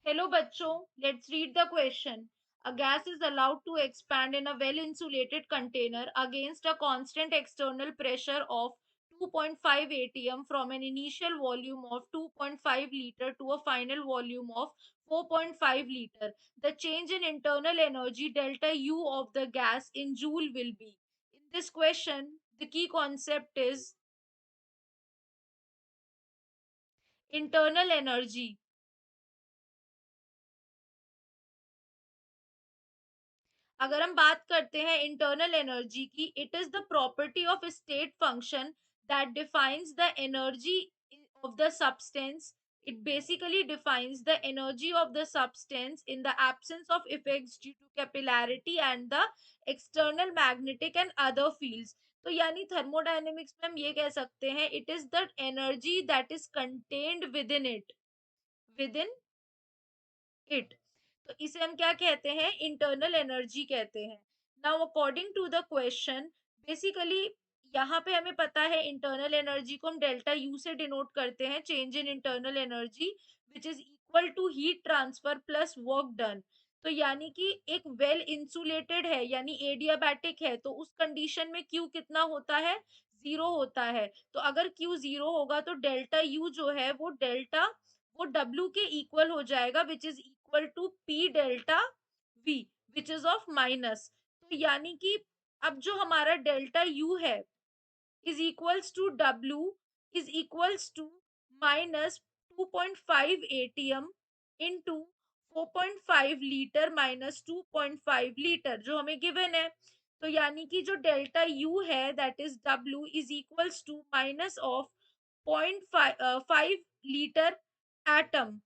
Hello bachcho, let's read the question. A gas is allowed to expand in a well-insulated container against a constant external pressure of 2.5 atm from an initial volume of 2.5 liter to a final volume of 4.5 liter. The change in internal energy delta U of the gas in joule will be. In this question, the key concept is internal energy. अगर हम बात करते हैं internal energy की, it is the property of state function that defines the energy of the substance. It basically defines the energy of the substance in the absence of effects due to capillarity and the external magnetic and other fields. तो यानी thermodynamics में हम ये कह सकते हैं, it is the energy that is contained with in it. तो इसे हम क्या कहते हैं, इंटरनल एनर्जी कहते हैं। Now according to the question, basically यहाँ पे हमें पता है इंटरनल एनर्जी को हम डेल्टा यू से डिनोट करते हैं, change in internal energy which is equal to heat transfer plus work done. तो यानी कि एक वेल इंसुलेटेड है यानी एडियाबैटिक है, तो उस कंडीशन में क्यू कितना होता है, जीरो होता है। तो अगर क्यू जीरो होगा तो डेल्टा यू जो है वो डब्ल्यू के इक्वल हो जाएगा, which is equal to P delta V, which is of minus. तो यानी कि अब जो हमारा डेल्टा यू है is equals to W is equals to minus 2.5 ATM into 4.5 litre minus 2.5 litre जो हमें गिवन है। तो यानी कि जो डेल्टा यू है that is W is equals to minus of 0.5 litre atm,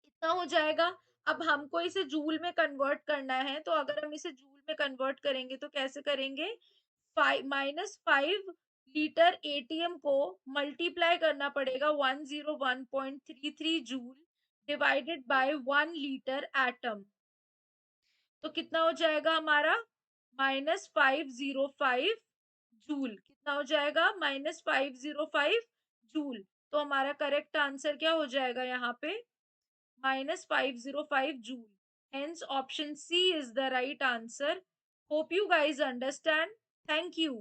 इतना हो जाएगा। अब हमको इसे जूल में कन्वर्ट करना है, तो अगर हम इसे जूल में कन्वर्ट करेंगे तो कैसे करेंगे, -5 लीटर एटीएम को मल्टीप्लाई करना पड़ेगा 101.33 joule divided by 1 litre atom. तो कितना हो जाएगा हमारा, -505 जूल। कितना हो जाएगा, -505 जूल। तो हमारा करेक्ट आंसर क्या हो जाएगा यहाँ पे, -505 joule. Hence, option C is the right answer. Hope you guys understand. Thank you.